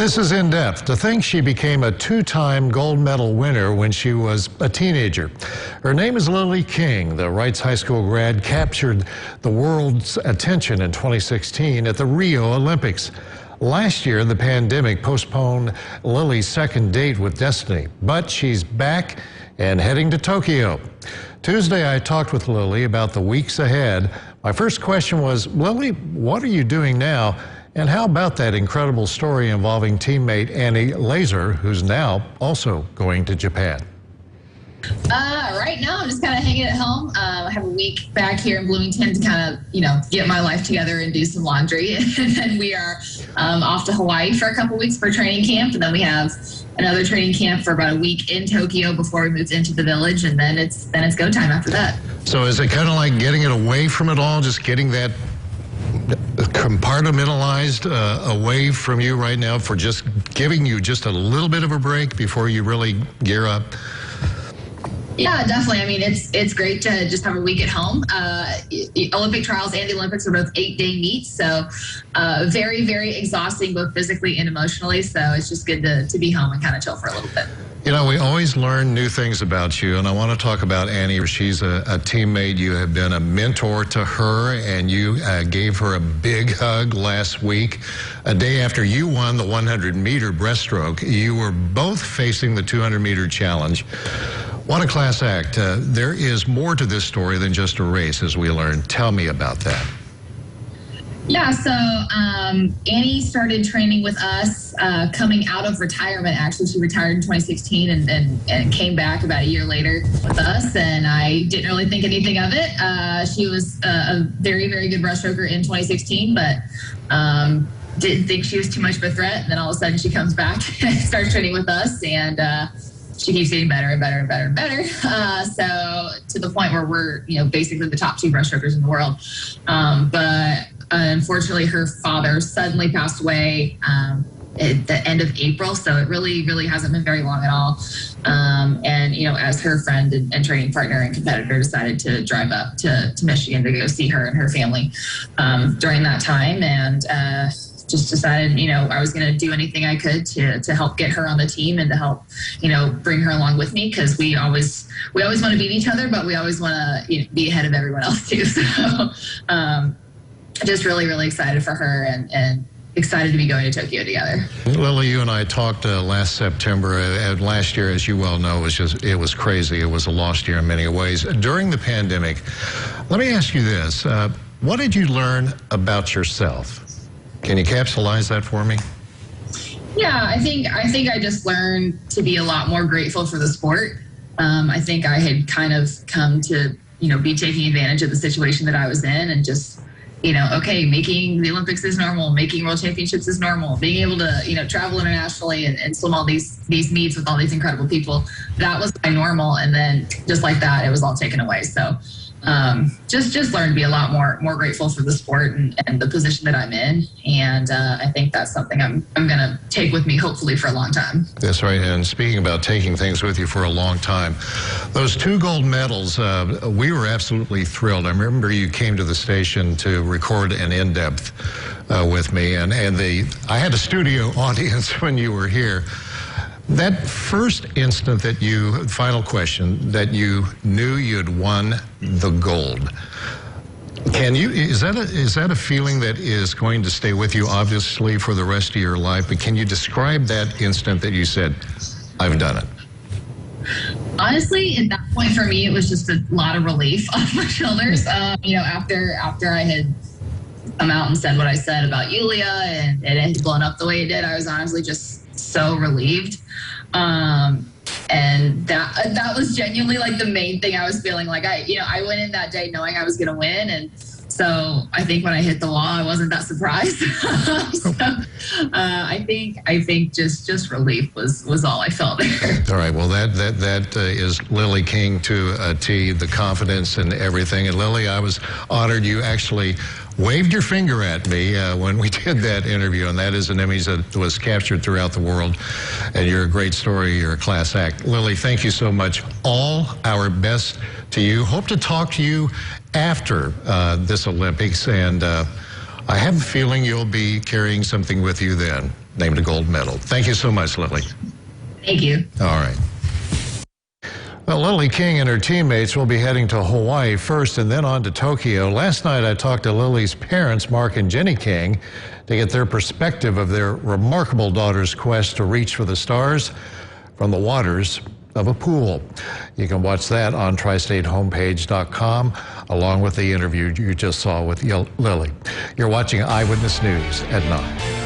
This is In Depth. To think she became a two-time gold medal winner when she was a teenager. Her name is Lilly King. The Wrights High School grad captured the world's attention in 2016 at the Rio Olympics. Last year, the pandemic postponed Lilly's second date with Destiny, but she's back and heading to Tokyo. Tuesday, I talked with Lilly about the weeks ahead. My first question was, Lilly, what are you doing now? And how about that incredible story involving teammate Annie Laser, who's now also going to Japan? Right now, I'm just kind of hanging at home. I have a week back here in Bloomington to kind of, get my life together and do some laundry. And then we are off to Hawaii for a couple weeks for training camp. And then we have another training camp for about a week in Tokyo before we move into the village. And then it's go time after that. So is it kind of like getting it away from it all, just getting that compartmentalized away from you right now, for just giving you just a little bit of a break before you really gear up? Yeah, definitely. I mean, it's great to just have a week at home. Olympic trials and the Olympics are both 8-day meets, so very, very exhausting, both physically and emotionally. So it's just good to be home and kind of chill for a little bit. You know, we always learn new things about you, and I want to talk about Annie. She's a teammate. You have been a mentor to her, and you gave her a big hug last week, a day after you won the 100-meter breaststroke. You were both facing the 200-meter challenge. What a class act. There is more to this story than just a race, as we learned. Tell me about that. Yeah, so Annie started training with us coming out of retirement. Actually, she retired in 2016 and came back about a year later with us, and I didn't really think anything of it. She was a very, very good breaststroker in 2016, but didn't think she was too much of a threat. And then all of a sudden she comes back and starts training with us, and she keeps getting better and better and better and better. So to the point where we're, basically the top two breaststrokers in the world. But unfortunately, her father suddenly passed away at the end of April. So it really, really hasn't been very long at all. And, as her friend and training partner and competitor, decided to drive up to Michigan to go see her and her family during that time. And just decided, I was going to do anything I could to help get her on the team and to help, bring her along with me, because we always want to beat each other, but we always want to be ahead of everyone else too. So just really, really excited for her and excited to be going to Tokyo together. Lilly, you and I talked last September. Last year, as you well know, it was crazy. It was a lost year in many ways. During the pandemic, let me ask you this. What did you learn about yourself? Can you capsulize that for me? Yeah, I think I just learned to be a lot more grateful for the sport. I think I had kind of come to, be taking advantage of the situation that I was in, and just, okay, making the Olympics is normal, making world championships is normal, being able to, travel internationally and swim all these meets with all these incredible people. That was my normal. And then just like that, it was all taken away. So just learn to be a lot more grateful for the sport and the position that I'm in. And I think that's something I'm going to take with me, hopefully, for a long time. That's right. And speaking about taking things with you for a long time, those 2 gold medals, we were absolutely thrilled. I remember you came to the station to record an in-depth with me, and I had a studio audience when you were here. That first instant final question, that you knew you'd won the gold. Is that a feeling that is going to stay with you, obviously, for the rest of your life? But can you describe that instant that you said, I've done it? Honestly, at that point for me, it was just a lot of relief off my shoulders. After I had come out and said what I said about Yulia and it had blown up the way it did, I was honestly just so relieved. And that was genuinely like the main thing I was feeling. Like I went in that day knowing I was going to win. And so I think when I hit the wall, I wasn't that surprised. So I think just relief was all I felt there. All right. Well, that is Lilly King to a T, the confidence and everything. And Lilly, I was honored you actually waved your finger at me when we did that interview, and that is an image that was captured throughout the world. And you're a great story. You're a class act. Lilly, thank you so much. All our best to you. Hope to talk to you after this Olympics, and I have a feeling you'll be carrying something with you then. named a gold medal. Thank you so much, Lilly. Thank you. All right. Well, Lilly King and her teammates will be heading to Hawaii first and then on to Tokyo. Last night, I talked to Lilly's parents, Mark and Jenny King, to get their perspective of their remarkable daughter's quest to reach for the stars from the waters of a pool. You can watch that on tristatehomepage.com, along with the interview you just saw with Lilly. You're watching Eyewitness News at 9.